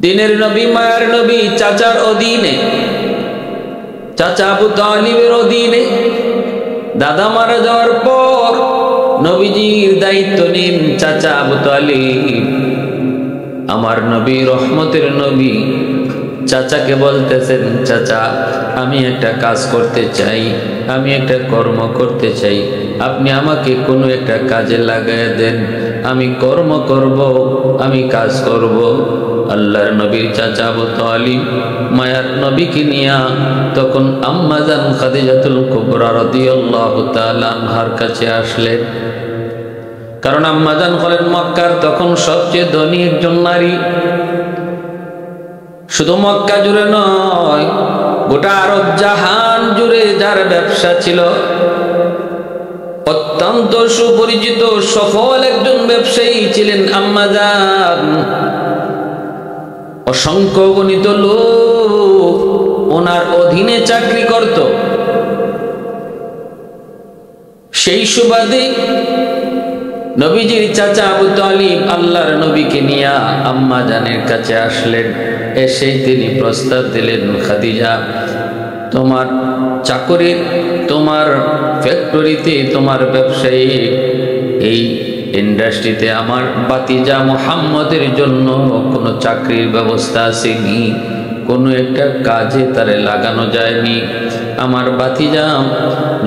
দিনের নবী, মায়ার নবী, চাচার অধীনে, চাচা আবু তালিবের অধীনে দাদা মারা যাওয়ার পর নবীজির দায়িত্ব নিন চাচা আবু তালিব। আমার নবী, রহমতের নবী, চাচাকে বলতেছেন, চাচা আমি একটা কাজ করতে চাই, আমি একটা কর্ম করতে চাই, আপনি আমাকে কোনো একটা কাজে লাগায় দেন, আমি কর্ম করব, আমি কাজ করব। আল্লাহর নবীর চাচা আবু তালিব মায়ার নবীকে নিয়া তখন আম্মা জান খাদিজাতুল কুবরা রাদিয়াল্লাহু তাআলা আনহার কাছে আসলেন। কারণ আম্মা জান হলেন মক্কার তখন সবচেয়ে ধনী একজন নারী। শুধু মক্কা জুড়ে নয়, গোটা আরব জাহান জুড়ে যার ব্যবসা ছিল, অত্যন্ত সুপরিচিত সফল একজন ব্যবসায়ী ছিলেন আম্মা জান। অসংখ্য গণিত লোক ওনার অধীনে চাকরি করত। সেই সুবাদে নবীজির চাচা আবু তালিব আল্লাহর নবীকে নিয়ে আম্মা জানের কাছে আসলেন। এসে তিনি প্রস্তাব দিলেন, খাদিজা তোমার চাকরির, তোমার ফ্যাক্টরিতে, তোমার ব্যবসায়ী এই ইন্ডাস্ট্রিতে আমার বাতিজা মুহাম্মদের জন্য কোনো চাকরির ব্যবস্থা আসেনি, কোনো একটা কাজে তারে লাগানো যায়নি। আমার বাতিজা,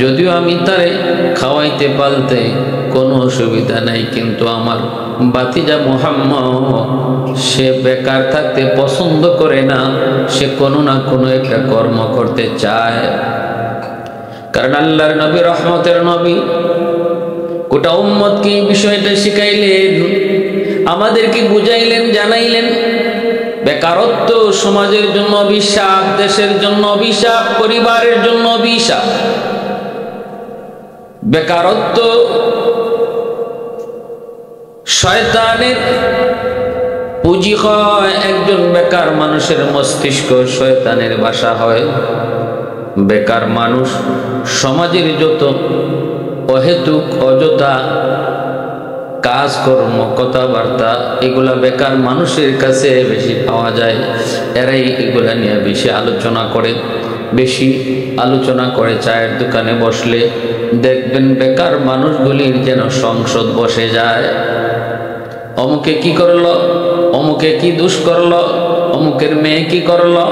যদিও আমি তারে খাওয়াইতে পালতে কোনো অসুবিধা নাই, কিন্তু আমার বাতিজা মুহাম্মদ সে বেকার থাকতে পছন্দ করে না, সে কোনো না কোনো একটা কর্ম করতে চায়। কারণ আল্লাহর নবী, রহমতের নবী, গোটা উম্মতকে এই বিষয়টা শিখাইলেন, আমাদেরকে বুঝাইলেন, জানাইলেন বেকারত্ব সমাজের জন্য অভিশাপ, দেশের জন্য অভিশাপ, পরিবারের জন্য অভিশাপ। বেকারত্ব শয়তানের পুঁজি হয়, একজন বেকার মানুষের মস্তিষ্ক শয়তানের বাসা হয়। বেকার মানুষ সমাজের যত অহেতুক অযথা কাজকর্ম, কথাবার্তা, এগুলা বেকার মানুষের কাছে বেশি পাওয়া যায়। এরাই এগুলা নিয়ে বেশি আলোচনা করে, বেশি আলোচনা করে। চায়ের দোকানে বসলে দেখবেন বেকার মানুষগুলির যেন সংসদ বসে যায়। অমুকে কি করলো, অমুকে কি দোষ করলো, অমুকের মেয়ে কি করলো,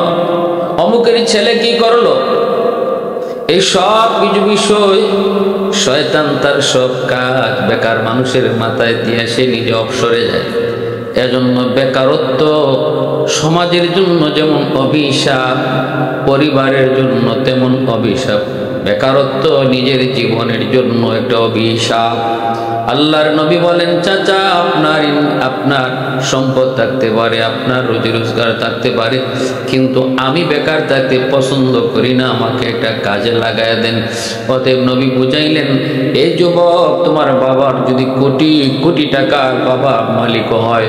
অমুকের ছেলে কি করলো, এই সব কিছু বিষয় শয়তান তার সব কাজ বেকার মানুষের মাথায় দিয়ে সে নিজে অবসরে যায়। এজন্য বেকারত্ব সমাজের জন্য যেমন অভিশাপ, পরিবারের জন্য তেমন অভিশাপ। বেকারত্ব নিজের জীবনের জন্য একটা অভিশাপ। আল্লাহর নবী বলেন, চাচা আপনার সম্পদ থাকতে পারে, আপনার রুজি রোজগার থাকতে পারে, কিন্তু আমি বেকার থাকতে পছন্দ করি না, আমাকে একটা কাজে লাগায় দেন। অতএব নবী বুঝাইলেন, এই যুবক, তোমার বাবার যদি কোটি কোটি টাকার বাবা মালিক হয়,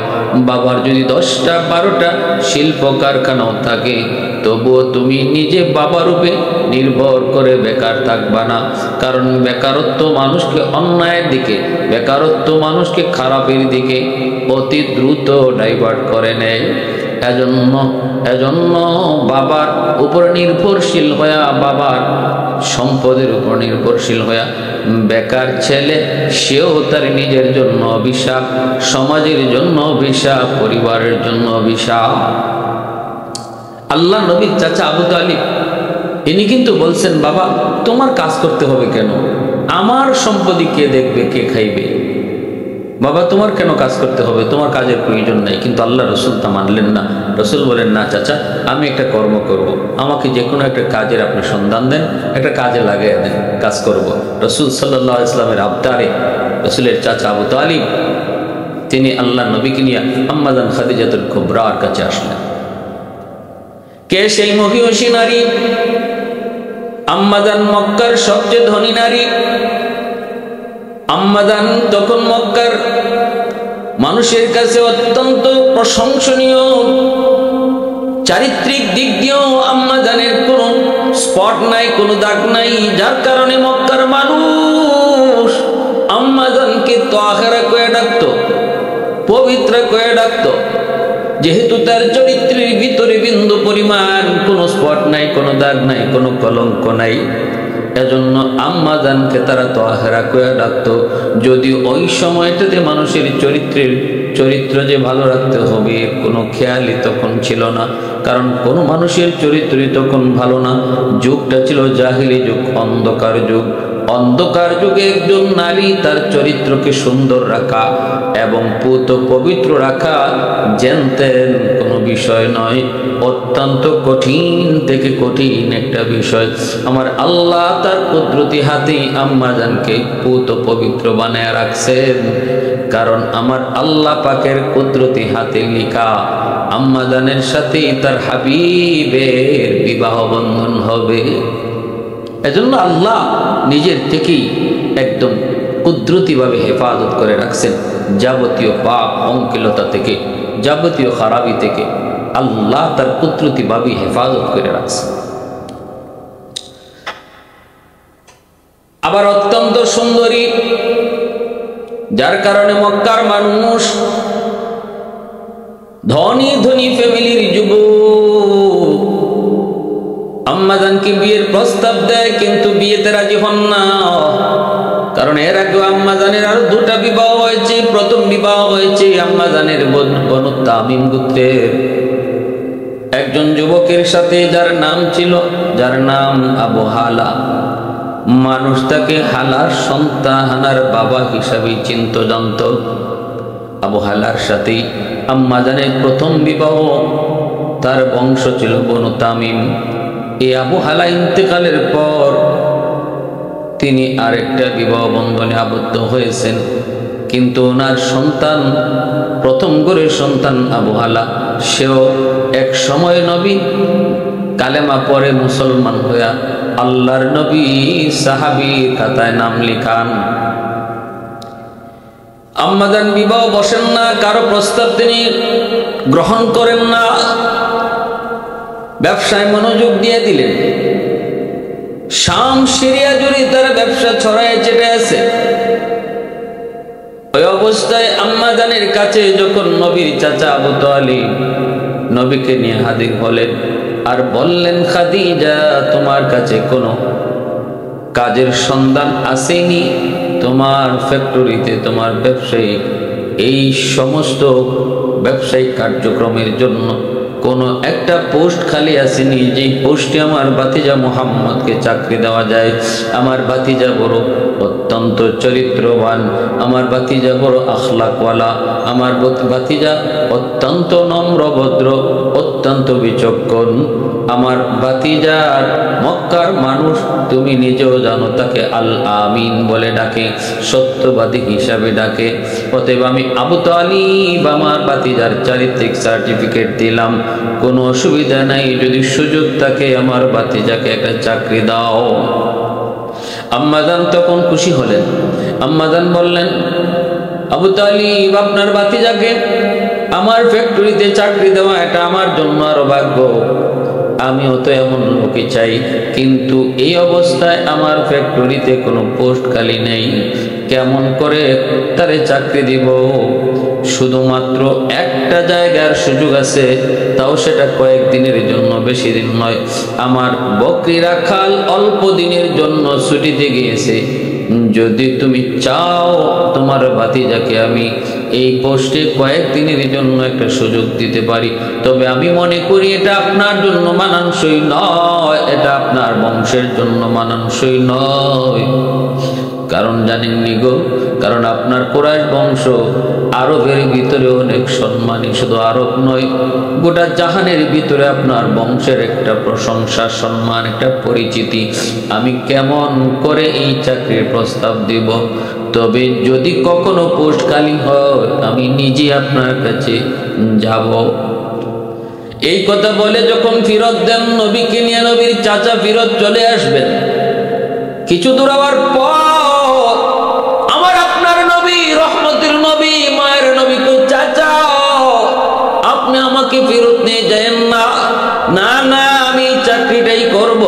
বাবার যদি 10টা 12টা শিল্প কারখানাও থাকে, তবুও তুমি নিজে বাবার উপরে নির্ভর করে বেকার থাকবা না। কারণ বেকারত্ব মানুষকে অন্যায়ের দিকে, বেকারত্ব মানুষকে খারাপের দিকে অতি দ্রুত ডাইভার্ট করে নেয়। এজন্য বাবার উপর নির্ভরশীল হইয়া, বাবার সম্পদের উপর নির্ভরশীল হইয়া বেকার ছেলে, সেও তার নিজের জন্য অভিশাপ, সমাজের জন্য অভিশাপ, পরিবারের জন্য অভিশাপ। আল্লাহ নবীর চাচা আবু তালিব ইনি কিন্তু বলছেন, বাবা তোমার কাজ করতে হবে কেন, আমার সম্পত্তি কে দেখবে, কে খাইবে, বাবা তোমার কেন কাজ করতে হবে, তোমার কাজের প্রয়োজন নাই। কিন্তু আল্লাহ রসুল তা মানলেন না। রসুল বলেন, না চাচা, আমি একটা কর্ম করব, আমাকে যে কোনো একটা কাজের আপনি সন্ধান দেন, একটা কাজে লাগিয়ে দেন, কাজ করব। রসুল সাল্লাল্লাহু আলাইহি ওয়াসাল্লামের আবদারে রসুলের চাচা আবু তালিব তিনি আল্লাহ নবীকে নিয়ে আম্মা জান খাদিজাতুল কুবরার কাছে আসলেন। কে সেই মহিষী নারী? আম্মা জান মক্কার সবচেয়ে ধনী নারী। আম্মা জান তখন মক্কার মানুষের কাছে অত্যন্ত প্রশংসনীয়, চারিত্রিক দিক দিয়েও আম্মা জানের কোনো স্পট নাই, কোনো দাগ নাই, যার কারণে মক্কার মানুষ আম্মা জানকে তাহেরা কয়ে ডাকতো, পবিত্র কয়ে ডাকতো। যেহেতু তার চরিত্রের ভিতরে বিন্দু পরিমাণ কোনো স্পট নাই, কোনো দাগ নাই, কোনো কলঙ্ক নাই, এজন্য আম্মা জানকে তারা তাহেরা করে ডাকতো। যদি ওই সময়টাতে মানুষের চরিত্র যে ভালো রাখতে হবে কোনো খেয়ালই তখন ছিল না, কারণ কোনো মানুষের চরিত্রই তখন ভালো না। যুগটা ছিল জাহিলি যুগ, অন্ধকার যুগ। অন্ধকার যুগে একজন নারী তার চরিত্রকে সুন্দর রাখা এবং পুত পবিত্র রাখা জেনতেন কোনো বিষয় নয়, অত্যন্ত কঠিন থেকে কঠিন একটা বিষয়। আমার আল্লাহ তার কুদরতি হাতেই আম্মা জানকে পুত পবিত্র বানায় রাখছেন, কারণ আমার আল্লাহ পাকের কুদরতি হাতে লিখা আম্মা জানের সাথেই তার হাবিবের বিবাহ বন্ধন হবে। এজন্য আল্লাহ নিজের থেকেই একদম কুদরতিভাবে হেফাজত করে রাখছেন যাবতীয় পাপ অঙ্কিলতা থেকে, যাবতীয় খারাপি থেকে আল্লাহ তার কুদরতিভাবে হেফাজত করে রাখছেন। আবার অত্যন্ত সুন্দরী, যার কারণে মক্কার মানুষ ধনী ধনী ফ্যামিলির যুবক আম্মাজানকে বিয়ের প্রস্তাব দেয়, কিন্তু বিয়েতে রাজি হন না। কারণ এর আগে আম্মাজানের আরো দুটা বিবাহ হয়েছে। প্রথম বিবাহ হয়েছে আম্মাজানের বনু তামিম গোত্রের একজন যুবকের সাথে, যার নাম আবু হালা। মানুষ তাকে হালার সন্তান, হানার বাবা হিসাবে চিন্ত জানত। আবু হালার সাথেই আম্মাজানের প্রথম বিবাহ, তার বংশ ছিল বনু তামিম। এই আবু হালা ইন্তেকালের পর তিনি আরেকটা বিবাহ বন্ধনে আবদ্ধ হয়েছেন, কিন্তু ওনার সন্তান, প্রথম ঘরের সন্তান আবু হালা, সেও এক সময় নবী কালেমা পরে মুসলমান হইয়া আল্লাহর নবী সাহাবী খাতায় নাম লিখান। আম্মাজান বিবাহ বসেন না, কারো প্রস্তাব তিনি গ্রহণ করেন না, ব্যবসায় মনোযোগ দিয়ে দিলেন। শাম সিরিয়া জুড়ে তার ব্যবসা ছড়ায় চেপে আছে। ওই অবস্থায় আম্মাজানের কাছে যখন নবীর চাচা আবু তালিব নবীকে নিয়ে হাজির হলেন আর বললেন, খাদিজা, তোমার কাছে কোনো কাজের সন্ধান আসেনি? তোমার ফ্যাক্টরিতে, তোমার ব্যবসায়িক এই সমস্ত ব্যবসায়িক কার্যক্রমের জন্য কোনো একটা পোস্ট খালি আসেনি, যে পোস্টে আমার ভাতিজা মুহাম্মদকে চাকরি দেওয়া যায়? আমার ভাতিজা বড় অত্যন্ত চরিত্রবান, আমার ভাতিজা বড় আখলাকওয়ালা, আমার ভাতিজা অত্যন্ত নম্রভদ্র, অত্যন্ত বিচক্ষণ। আমার ভাতিজার মক্কার মানুষ, তুমি নিজেও জানো, তাকে আল আমিন বলে ডাকে, সত্যবাদী হিসাবে ডাকে। অতএব আমি আবু তালিব আমার ভাতিজার চারিত্রিক সার্টিফিকেট দিলাম, কোনো অসুবিধা নাই, যদি সুযোগ থাকে আমার ভাতিজাকে একটা চাকরি দাও। আম্মাজান তখন খুশি হলেন। আম্মাজান বললেন, আবু তালিব, আপনার ভাতিজাকে আমার ফ্যাক্টরিতে চাকরি দেওয়া এটা আমার জন্য আরো ভাগ্য। আমিও তো এমন লোকই চাই, কিন্তু এই অবস্থায় আমার ফ্যাক্টরিতে কোনো পোস্ট খালি নেই, কেমন করে তারে চাকরি দিব? শুধুমাত্র একটা জায়গার সুযোগ আছে, তাও সেটা কয়েকদিনের জন্য, বেশি দিন নয়। আমার বকরি রাখাল অল্প দিনের জন্য ছুটিতে গিয়েছে, যদি তুমি চাও তোমার ভাতিজাকে আমি এই পোস্টে কয়েকদিনের জন্য একটা সুযোগ দিতে পারি, তবে আমি মনে করি এটা আপনার জন্য মানানসই নয়, এটা আপনার বংশের জন্য মানানসই নয়। কারণ জানেননি গো, কারণ আপনার কুরাইশ বংশ আরবের ভিতরে অনেক সম্মানী, শুধু আরব নয়, গোটা জাহানের ভিতরে আপনার বংশের একটা প্রশংসা, সম্মান, একটা পরিচিতি। আমি কেমন করে এই চাকরির প্রস্তাব দিব? তবে যদি কখনো পোস্ট খালি হয় আমি নিজে আপনার কাছে যাব। এই কথা বলে যখন ফিরত দেন নবীকে নিয়ে, নবীর চাচা ফিরত চলে আসবেন। কিছু দূর যাওয়ার পর আমার আপনার নবী, রহমতের নবী, মায়ের নবী কই, চাচা আপনি আমাকে ফেরত নিয়ে যাবেন না? না না, আমি চাকরিটাই করব।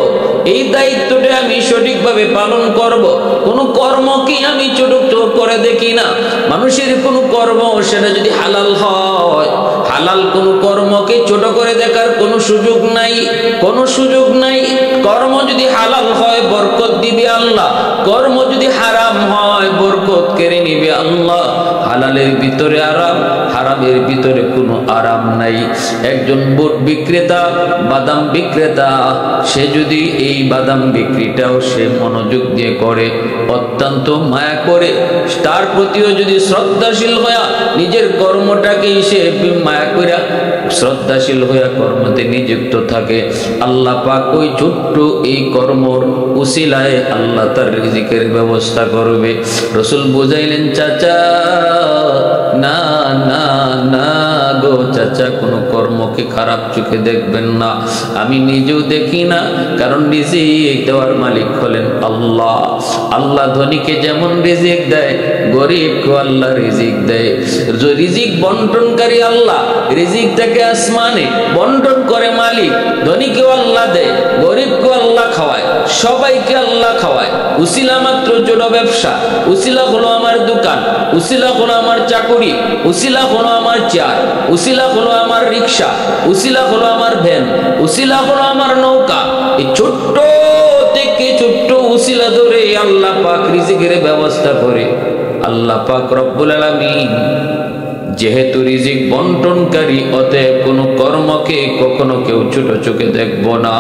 এই দায়িত্বটা আমি সঠিকভাবে পালন করব। কোনো কর্মকে আমি ছোট করে দেখি না। মানুষের কোনো কর্ম সেটা যদি হালাল হয়, হালাল কোনো কর্মকে ছোট করে দেখার কোনো সুযোগ নাই, কোনো সুযোগ নাই। কর্ম যদি হালাল হয় বরকত দিবে আল্লাহ, কর্ম যদি হারাম হয় বরকত কেড়ে নিবে আল্লাহ। হালালের ভিতরে আরাম, হারামের ভিতরে কোনো আরাম নাই। একজন বুট বিক্রেতা, বাদাম বিক্রেতা, সে যদি এই বাদাম বিক্রিটাও সে মনোযোগ দিয়ে করে, অত্যন্ত মায়া করে, তার প্রতিও যদি শ্রদ্ধাশীল হইয়া নিজের কর্মটাকেই সে মায়া কইরা শ্রদ্ধাশীল হইয়া কর্মতে নিযুক্ত থাকে, আল্লাহ পাক ওই ছোট্ট এই কর্মর উসিলায় আল্লাহ তার রিজিকের ব্যবস্থা করবে। রাসূল বুঝাইলেন, চাচা না না না গো চাচা, কোনো কর্মকে খারাপ চোখে দেখবেন না। আমি নিজেও দেখি না, কারণ রিজিক দেওয়ার মালিক হলেন আল্লাহ। আল্লাহ ধনীকে যেমন রিজিক দেয়, গরিবকে আল্লাহ রিজিক দেয়। রিজিক বন্টনকারী আল্লাহ, রিজিকটাকে আসমানে বন্টন করে মালিক। ধনীকেও আল্লাহ দেয়, গরিবকেও আল্লাহ খাওয়ায়, সবাইকে আল্লাহ খাওয়ায়। উসিলা মাত্র ছোট ব্যবসা, উসিলা হলো আমার দোকান, উসিলা হলো আমার চাকুরি, উসিলা হলো আমার চেয়ার, উসিলা হলো আমার রিক্সা, উসিলা হলো আমার ভ্যান, উসিলা হলো আমার নৌকা। এই ছোট্ট থেকে ছোট্ট উসিলা ধরে আল্লাহ পাক রিজিকের ব্যবস্থা করে। আল্লাহ পাক রব্বুল আলামিন যেহেতু রিজিক বন্টনকারী, অতএব কোনো কর্মকে কখনো কেউ ছোট চোখে দেখবো না।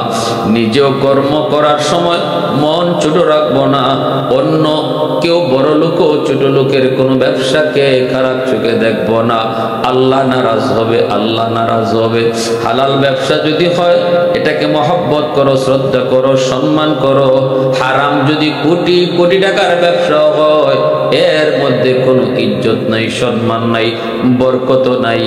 নিজেও কর্ম করার সময় মন ছোট রাখবো না। অন্য কেউ বড় লোক ও ছোট লোকের কোনো ব্যবসাকে খারাপ চোখে দেখবো না। আল্লাহ নারাজ হবে, আল্লাহ নারাজ হবে। হালাল ব্যবসা যদি হয় এটাকে মহব্বত করো, শ্রদ্ধা করো, সম্মান করো। হারাম যদি কোটি কোটি টাকার ব্যবসা হয়, এর মধ্যে কোনো ইজ্জত নাই, সম্মান নাই, বরকত নাই।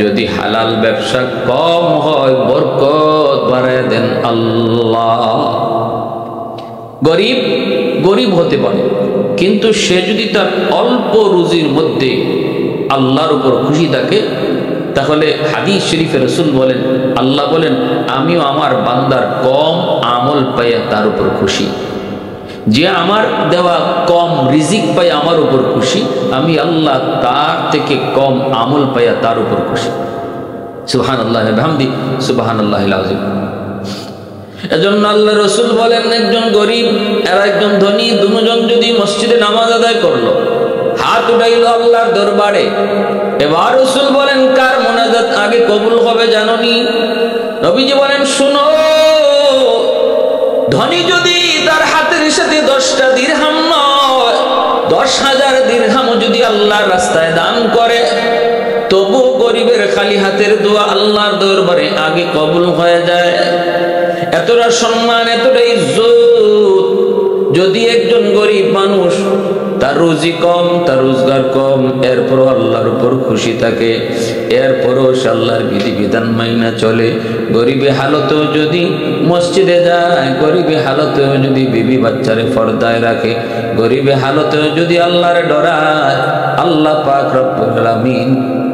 যদি হালাল ব্যবসা কম হয়, বরকত বাড়ায় দেন আল্লাহ। গরিব গরিব হতে পারে, কিন্তু সে যদি তার অল্প রুজির মধ্যে আল্লাহর উপর খুশি থাকে, তাহলে হাদিস শরীফে রাসূল বলেন, আল্লাহ বলেন, আমিও আমার বান্দার কম আমল পাইয়া তার উপর খুশি। যে আমার দেওয়া কম রিজিক পাই আমার উপর খুশি, আমি আল্লাহ তার থেকে কম আমল পাইয়া তার উপর খুশি। সুবহানাল্লাহি ওয়া বিহামদি, সুবহানাল্লাহিল আযীম। এজন্য আল্লাহ রাসূল বলেন, একজন গরিব আর একজন ধনী দুজন যদি মসজিদে নামাজ আদায় করলো, হাত উঠাইলো আল্লাহর দরবারে, এবার রাসূল বলেন, কার মুনাজাত আগে কবুল হবে জানোনি? নবীজি বলেন, শুনো, ধনী যদি তার হাতের সাথে 10টা দিরহাম নয়, 10,000 দিরহামও যদি আল্লাহর রাস্তায় দান করে, তবু গরিবের খালি হাতের দোয়া আল্লাহর দরবারে আগে কবুল হয়ে যায়। এতটা সম্মান, এতটা ইজ্জত যদি একজন গরিব মানুষ, তার রুজি কম, তার রোজগার কম, এরপরও আল্লাহর উপর খুশি থাকে, এরপরও সে আল্লাহর বিধিবিধান মাইনা চলে, গরিবে হালতেও যদি মসজিদে যায়, গরিবে হালতেও যদি বিবি বাচ্চারে পর্দায় রাখে, গরিবে হালতেও যদি আল্লাহরে ডরায়, আল্লাহ পাক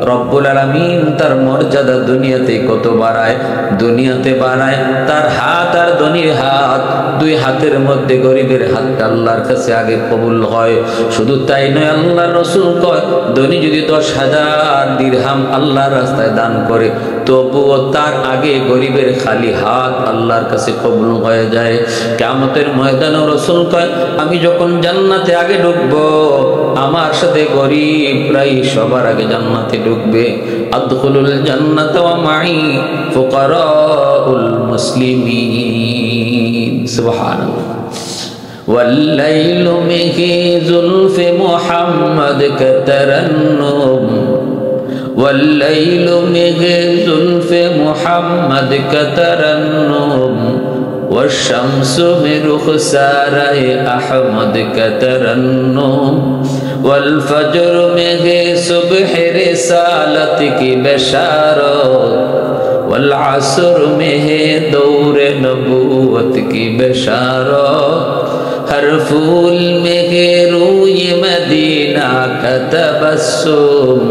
রব্বুল আলামিন তার মর্যাদা দুনিয়াতে কত বাড়ায়, দুনিয়াতে বাড়ায়। তার হাত আর ধনীর হাত, দুই হাতের মধ্যে গরিবের হাতটা আল্লাহর কাছে আগে কবুল হয়। শুধু তাই নয়, আল্লাহর রাসূল কয়, ধনী যদি 10,000 দিরহাম আল্লাহর রাস্তায় দান করে, তবুও তার আগে গরিবের খালি হাত আল্লাহর কাছে কবুল হয়ে যায়। কিয়ামতের ময়দানে রাসূল কয়, আমি যখন জান্নাতে আগে ঢুকবো, আমার সাথে গরিবরাই সবার আগে জান্নাতে ঢুকবে। আদখুলুল জান্নাতা ওয়া মাই ফুকারাউল মুসলিমিন। সুবহানাল্লাহ। والليل به زلف محمد كترنم، والليل به زلف محمد كترنم، والشمس برخسار أحمد كترنم، والفجر به صبح رسالتك بشارت، والعصر में दौर नबूवत की बशारत, हर फूल में है रूय मदीना का तबस्सुम,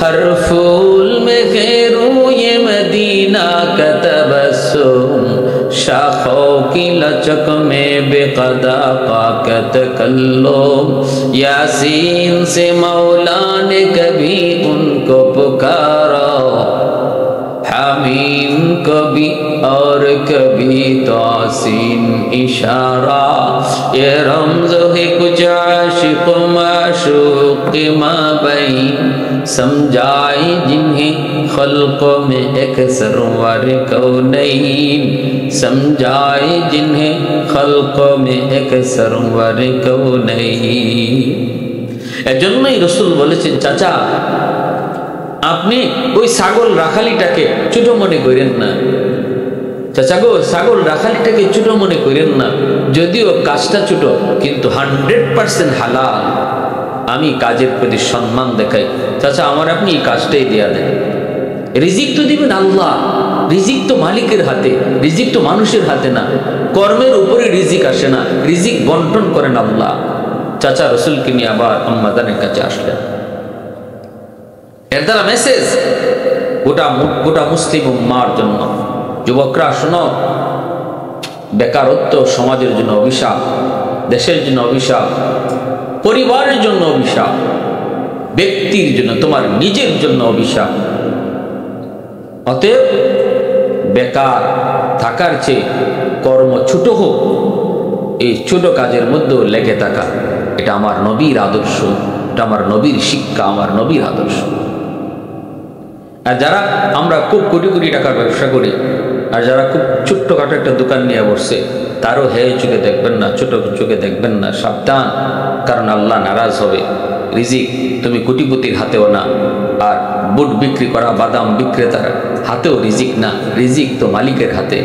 हर फूल में है रूय मदीना का तबस्सुम, शाखों की लचक में बेकदा का तकल्लुम, यासीन से मौला ने कभी उनको पुकारा, हामीम कभी और कभी तासीन इशारा। ये रमज़ है कुछ आशिक़ माशूक़ माबैन, समझाए जिन्हें खल्क़ों में एक सरवर कौनैन, समझाए जिन्हें खल्क़ों में एक सरवर कौनैन। এজন্যই রাসূল বলেছেন, চাচা আপনি ওই ছাগল রাখালিটাকে ছোট মনে করেন না, চাচা গো ছাগল রাখালিটাকে ছোট মনে করেন না, যদিও কাজটা ছোট কিন্তু 100% হালাল। আমি কাজের প্রতি সম্মান দেখাই, চাচা আমার আপনি এই কাজটাই দেয়া দেন। রিজিক তো দিবেন আল্লাহ, রিজিক তো মালিকের হাতে, রিজিক তো মানুষের হাতে না, কর্মের উপরে রিজিক আসে না, রিজিক বন্টন করেন আল্লাহ। চাচা রসুলকে নিয়ে আবার আম্মাজানের কাছে আসলেন। এর দ্বারা মেসেজ গোটা মুসলিম উম্মার জন্য, যুবকরা শোনো, বেকারত্ব সমাজের জন্য অভিশাপ, দেশের জন্য অভিশাপ, পরিবারের জন্য অভিশাপ, ব্যক্তির জন্য, তোমার নিজের জন্য অভিশাপ। অতএব বেকার থাকার চেয়ে কর্ম ছোট হোক, এই ছোট কাজের মধ্যেও লেগে থাকা, এটা আমার নবীর আদর্শ, এটা আমার নবীর শিক্ষা, আমার নবীর আদর্শ। আর যারা আমরা খুব কোটি কোটি টাকার ব্যবসা করি, আর যারা খুব ছোট্টখাটো একটা দোকান নিয়ে বসছে, তারও হে চোখে দেখবেন না, ছোট চোখে দেখবেন না, সাবধান, কারণ আল্লাহ নারাজ হবে। রিজিক তুমি কোটিপতির হাতেও না, আর বুট বিক্রি করা বাদাম বিক্রেতার হাতেও রিজিক না, রিজিক তো মালিকের হাতে।